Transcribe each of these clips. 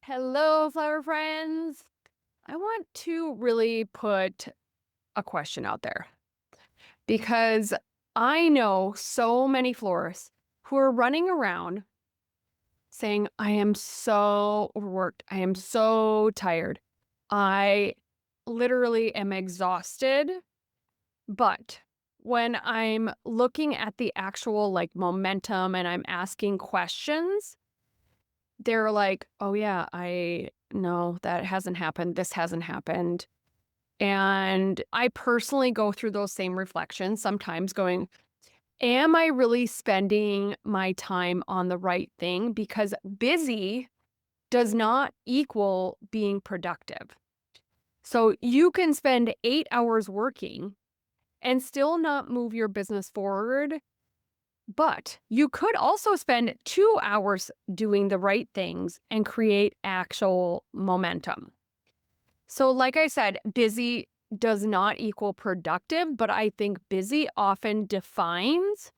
Hello, flower friends. I want to really put a question out there because I know so many florists who are running around saying, I am so overworked. I am so tired. I literally am exhausted. But when I'm looking at the actual momentum and I'm asking questions, they're like, oh, yeah, I know that hasn't happened. This hasn't happened. And I personally go through those same reflections sometimes going, am I really spending my time on the right thing? Because busy does not equal being productive. So you can spend 8 hours working and still not move your business forward. But you could also spend 2 hours doing the right things and create actual momentum. So, like I said, busy does not equal productive, but I think busy often defines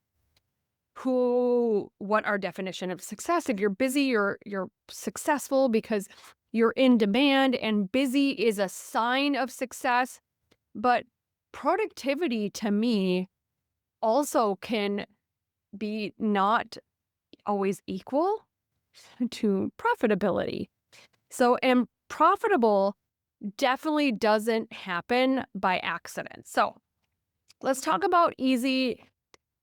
what our definition of success. If you're busy, you're successful because you're in demand, and busy is a sign of success. But productivity to me also can be not always equal to profitability. So, and profitable definitely doesn't happen by accident. So, let's talk about easy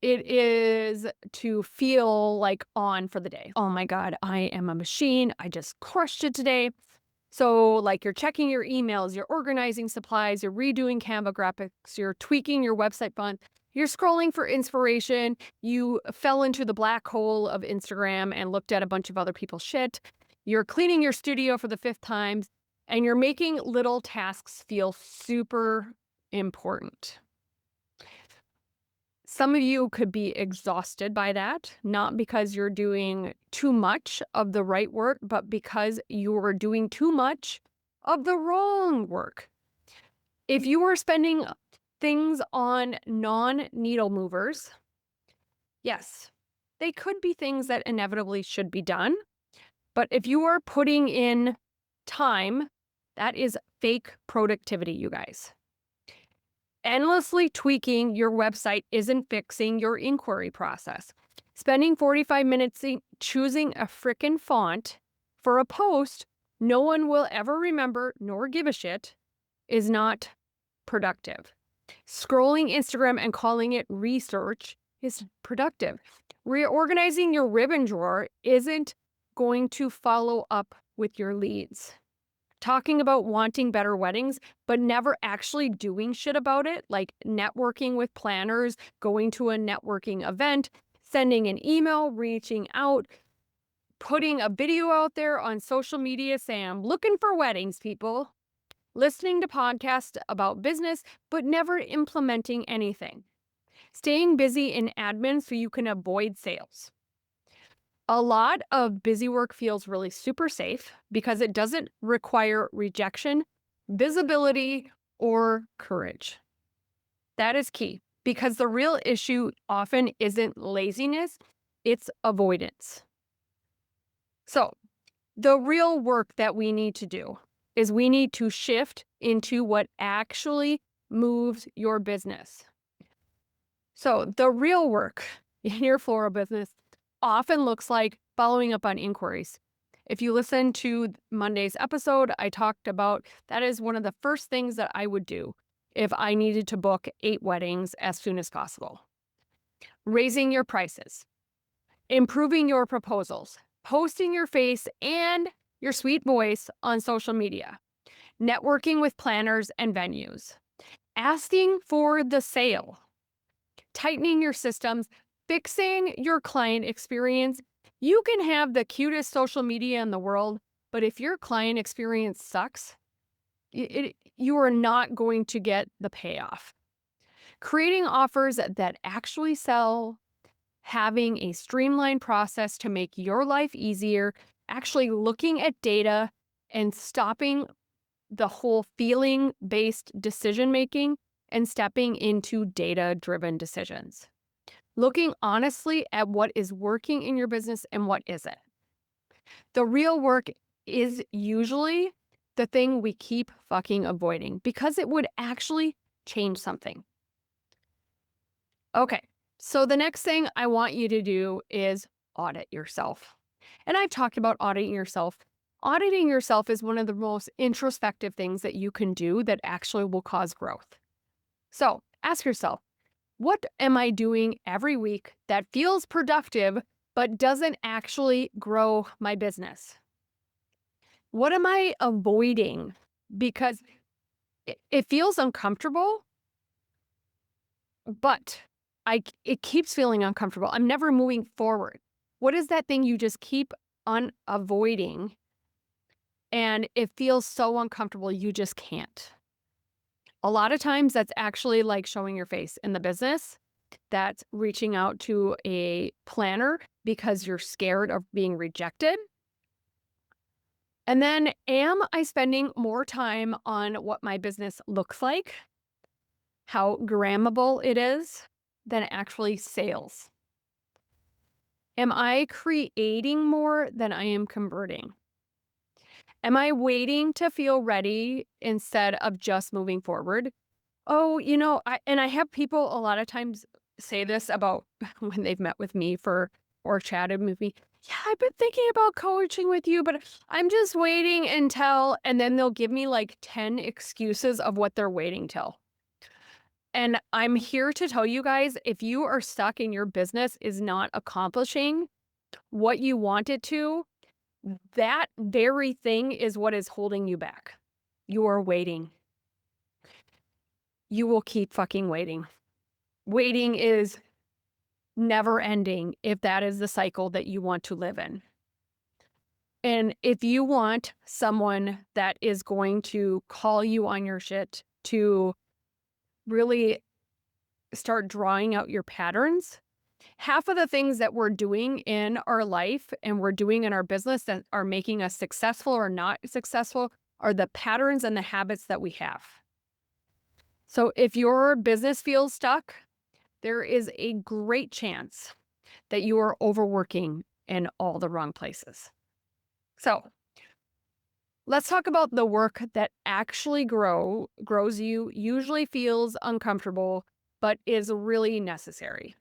it is to feel like on for the day. Oh my God, I am a machine. I just crushed it today. So, like, you're checking your emails, you're organizing supplies, you're redoing Canva graphics, you're tweaking your website font, you're scrolling for inspiration, you fell into the black hole of Instagram and looked at a bunch of other people's shit, you're cleaning your studio for the fifth time, and you're making little tasks feel super important. Some of you could be exhausted by that, not because you're doing too much of the right work, but because you're doing too much of the wrong work. If you are spending things on non-needle movers, yes, they could be things that inevitably should be done. But if you are putting in time, that is fake productivity, you guys. Endlessly tweaking your website isn't fixing your inquiry process. Spending 45 minutes choosing a frickin' font for a post no one will ever remember nor give a shit is not productive. Scrolling Instagram and calling it research is productive. Reorganizing your ribbon drawer isn't going to follow up with your leads. Talking about wanting better weddings, but never actually doing shit about it, like networking with planners, going to a networking event, sending an email, reaching out, putting a video out there on social media saying, I'm looking for weddings, people, listening to podcasts about business, but never implementing anything. Staying busy in admin so you can avoid sales. A lot of busy work feels really super safe because it doesn't require rejection, visibility, or courage. That is key because the real issue often isn't laziness, it's avoidance. So, the real work that we need to do is we need to shift into what actually moves your business. So, the real work in your floral business often looks like following up on inquiries. If you listen to Monday's episode, I talked about that is one of the first things that I would do if I needed to book 8 weddings as soon as possible. Raising your prices, improving your proposals, posting your face and your sweet voice on social media, networking with planners and venues, asking for the sale, tightening your systems, fixing your client experience. You can have the cutest social media in the world, but if your client experience sucks, you are not going to get the payoff. Creating offers that actually sell, having a streamlined process to make your life easier, actually looking at data and stopping the whole feeling-based decision making and stepping into data-driven decisions. Looking honestly at what is working in your business and what isn't. The real work is usually the thing we keep fucking avoiding because it would actually change something. Okay. So the next thing I want you to do is audit yourself. And I've talked about auditing yourself. Auditing yourself is one of the most introspective things that you can do that actually will cause growth. So ask yourself, what am I doing every week that feels productive but doesn't actually grow my business? What am I avoiding because it feels uncomfortable, but it keeps feeling uncomfortable. I'm never moving forward. What is that thing you just keep avoiding and it feels so uncomfortable you just can't? A lot of times that's actually like showing your face in the business. That's reaching out to a planner because you're scared of being rejected. And then, am I spending more time on what my business looks like, how grammable it is, than actually sales? Am I creating more than I am converting? Am I waiting to feel ready instead of just moving forward? Oh, I have people a lot of times say this about when they've met with me or chatted with me. Yeah, I've been thinking about coaching with you, but I'm just waiting until, and then they'll give me like 10 excuses of what they're waiting till. And I'm here to tell you guys, if you are stuck in your business is not accomplishing what you want it to, that very thing is what is holding you back. You are waiting. You will keep fucking waiting. Waiting is never ending if that is the cycle that you want to live in. And if you want someone that is going to call you on your shit to really start drawing out your patterns, half of the things that we're doing in our life and we're doing in our business that are making us successful or not successful are the patterns and the habits that we have. So if your business feels stuck, there is a great chance that you are overworking in all the wrong places. So let's talk about the work that actually grows you, usually feels uncomfortable, but is really necessary.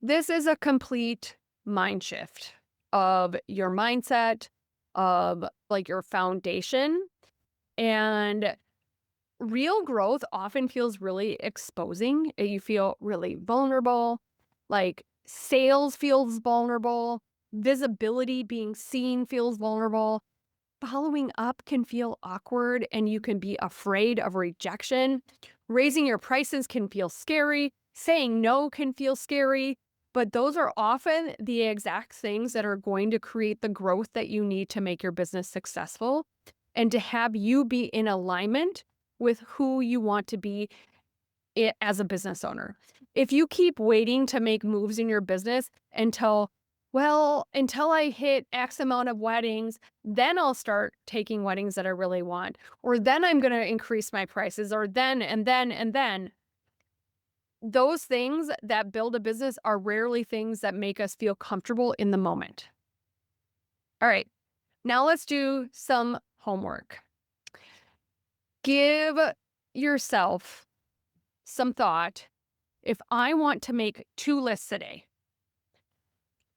This is a complete mind shift of your mindset, of like your foundation. And real growth often feels really exposing. You feel really vulnerable, like sales feels vulnerable, visibility, being seen feels vulnerable. Following up can feel awkward and you can be afraid of rejection. Raising your prices can feel scary. Saying no can feel scary. But those are often the exact things that are going to create the growth that you need to make your business successful and to have you be in alignment with who you want to be as a business owner. If you keep waiting to make moves in your business until I hit X amount of weddings, then I'll start taking weddings that I really want, or then I'm going to increase my prices, or then, and then, and then. Those things that build a business are rarely things that make us feel comfortable in the moment. All right, now let's do some homework. Give yourself some thought. If I want to make 2 lists a day,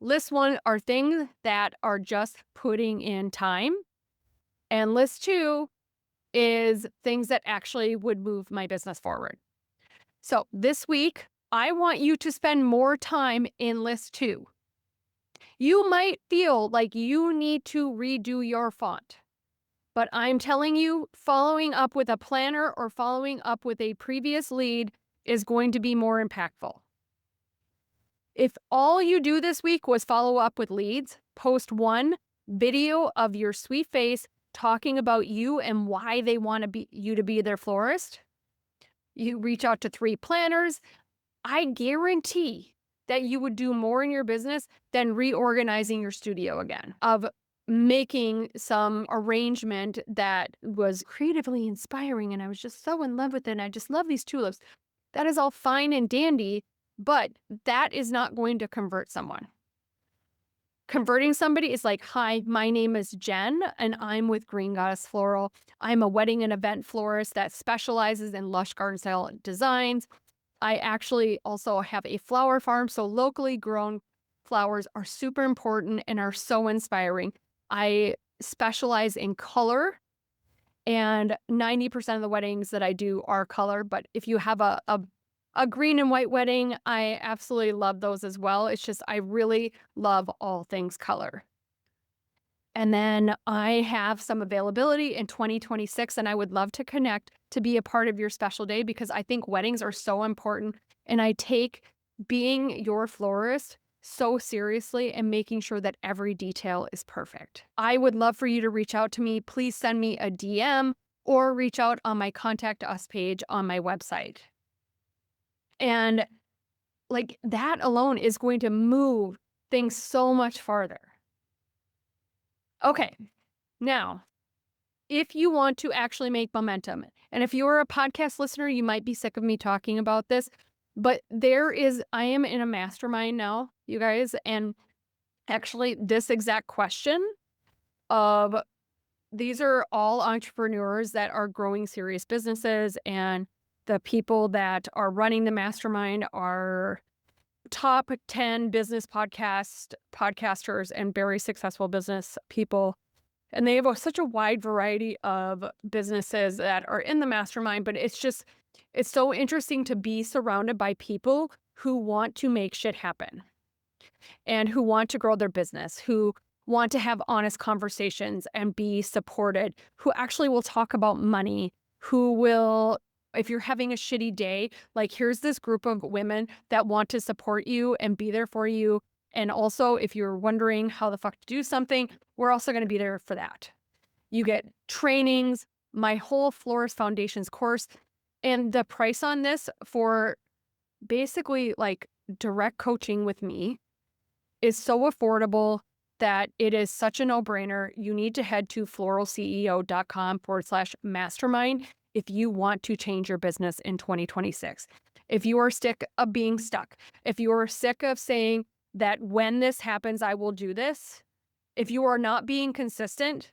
list 1 are things that are just putting in time, and list 2 is things that actually would move my business forward. So this week, I want you to spend more time in list 2. You might feel like you need to redo your font, but I'm telling you, following up with a planner or following up with a previous lead is going to be more impactful. If all you do this week was follow up with leads, post 1 video of your sweet face talking about you and why they want you to be their florist. You reach out to 3 planners. I guarantee that you would do more in your business than reorganizing your studio again, of making some arrangement that was creatively inspiring. And I was just so in love with it. And I just love these tulips. That is all fine and dandy, but that is not going to convert someone. Converting somebody is like, "Hi, my name is Jen, and I'm with Green Goddess Floral. I'm a wedding and event florist that specializes in lush garden style designs. I actually also have a flower farm, so locally grown flowers are super important and are so inspiring. I specialize in color, and 90% of the weddings that I do are color, but if you have a green and white wedding, I absolutely love those as well. It's just I really love all things color. And then I have some availability in 2026, and I would love to connect to be a part of your special day because I think weddings are so important. And I take being your florist so seriously and making sure that every detail is perfect. I would love for you to reach out to me. Please send me a DM or reach out on my contact us page on my website. And like that alone is going to move things so much farther. Okay, now if you want to actually make momentum, and if you're a podcast listener, you might be sick of me talking about this, but I am in a mastermind now, you guys, and actually this exact question of these are all entrepreneurs that are growing serious businesses, and the people that are running the mastermind are top 10 business podcasters and very successful business people, and they have such a wide variety of businesses that are in the mastermind, but it's so interesting to be surrounded by people who want to make shit happen and who want to grow their business, who want to have honest conversations and be supported, who actually will talk about money, who will, if you're having a shitty day, like here's this group of women that want to support you and be there for you. And also, if you're wondering how the fuck to do something, we're also going to be there for that. You get trainings, my whole Florist Foundations course, and the price on this for basically like direct coaching with me is so affordable that it is such a no-brainer. You need to head to floralceo.com/mastermind if you want to change your business in 2026. If you are sick of being stuck, if you are sick of saying that when this happens, I will do this, if you are not being consistent,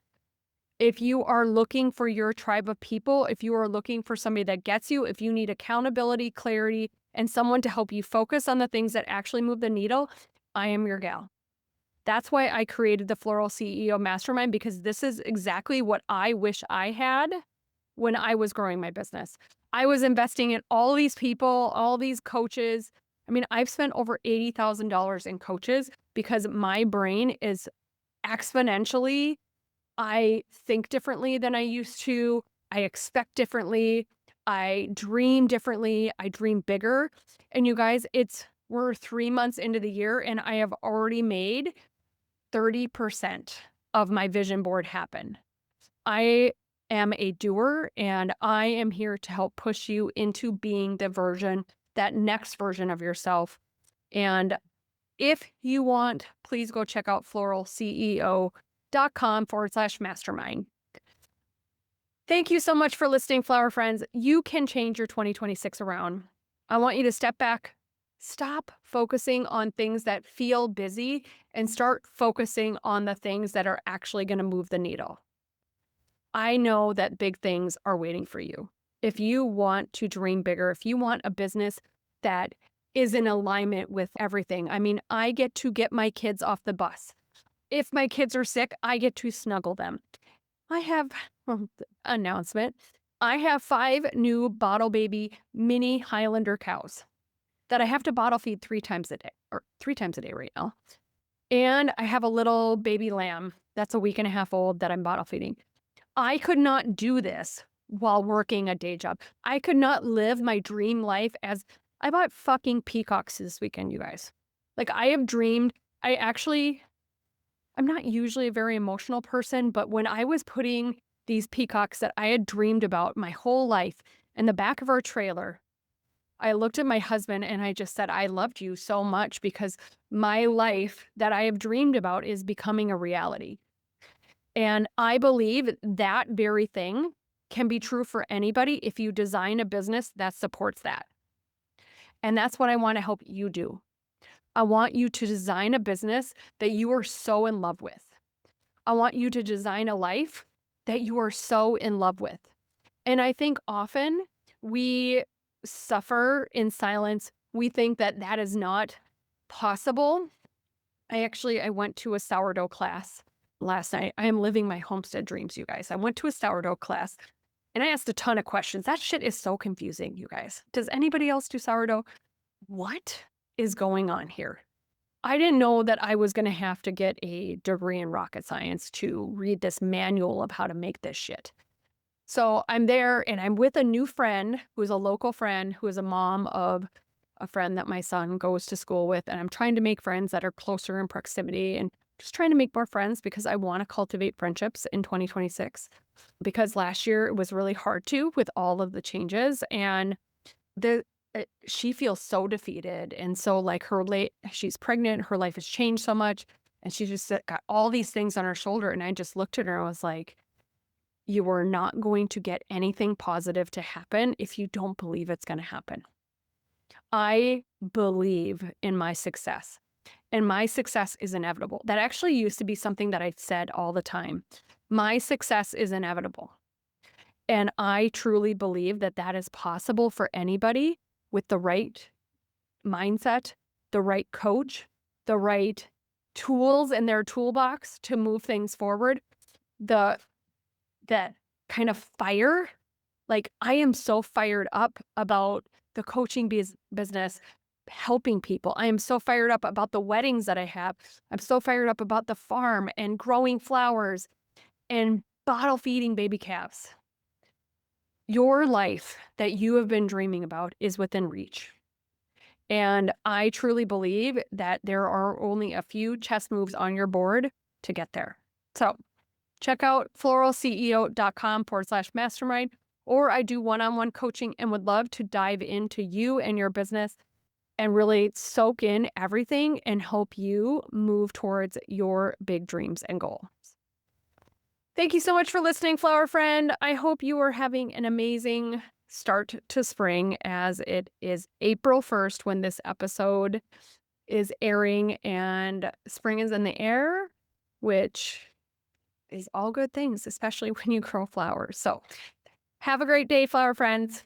if you are looking for your tribe of people, if you are looking for somebody that gets you, if you need accountability, clarity, and someone to help you focus on the things that actually move the needle, I am your gal. That's why I created the Floral CEO Mastermind, because this is exactly what I wish I had when I was growing my business. I was investing in all these people, all these coaches. I mean, I've spent over $80,000 in coaches because my brain is exponentially, I think differently than I used to. I expect differently. I dream differently. I dream bigger. And you guys, we're 3 months into the year and I have already made 30% of my vision board happen. I am a doer and I am here to help push you into being that next version of yourself. And if you want, please go check out floralceo.com/mastermind. Thank you so much for listening, flower friends. You can change your 2026 around. I want you to step back, stop focusing on things that feel busy, and start focusing on the things that are actually going to move the needle. I know that big things are waiting for you. If you want to dream bigger, if you want a business that is in alignment with everything. I mean, I get to get my kids off the bus. If my kids are sick, I get to snuggle them. I have announcement. I have 5 new bottle baby mini Highlander cows that I have to bottle feed 3 times a day, or 3 times a day right now. And I have a little baby lamb that's a week and a half old that I'm bottle feeding. I could not do this while working a day job. I could not live my dream life as I bought fucking peacocks this weekend, you guys. Like I have dreamed, I'm not usually a very emotional person, but when I was putting these peacocks that I had dreamed about my whole life in the back of our trailer, I looked at my husband and I just said, I loved you so much because my life that I have dreamed about is becoming a reality. And I believe that very thing can be true for anybody if you design a business that supports that. And that's what I want to help you do. I want you to design a business that you are so in love with. I want you to design a life that you are so in love with. And I think often we suffer in silence. We think that that is not possible. I went to a sourdough class last night. I am living my homestead dreams, you guys. I went to a sourdough class and I asked a ton of questions. That shit is so confusing, you guys. Does anybody else do sourdough? What is going on here? I didn't know that I was going to have to get a degree in rocket science to read this manual of how to make this shit. So I'm there and I'm with a new friend who's a local friend who is a mom of a friend that my son goes to school with. And I'm trying to make friends that are closer in proximity and just trying to make more friends because I want to cultivate friendships in 2026. Because last year it was really hard to with all of the changes. And the she feels so defeated. And so, like, she's pregnant, her life has changed so much. And she just got all these things on her shoulder. And I just looked at her and was like, you are not going to get anything positive to happen if you don't believe it's going to happen. I believe in my success, and my success is inevitable. That actually used to be something that I said all the time. My success is inevitable. And I truly believe that that is possible for anybody with the right mindset, the right coach, the right tools in their toolbox to move things forward. The that kind of fire. Like, I am so fired up about the coaching business, helping people. I am so fired up about the weddings that I have. I'm so fired up about the farm and growing flowers and bottle feeding baby calves. Your life that you have been dreaming about is within reach. And I truly believe that there are only a few chess moves on your board to get there. So check out floralceo.com/mastermind, or I do one-on-one coaching and would love to dive into you and your business and really soak in everything and help you move towards your big dreams and goals. Thank you so much for listening, flower friend. I hope you are having an amazing start to spring, as it is April 1st when this episode is airing and spring is in the air, which is all good things, especially when you grow flowers. So have a great day, flower friends.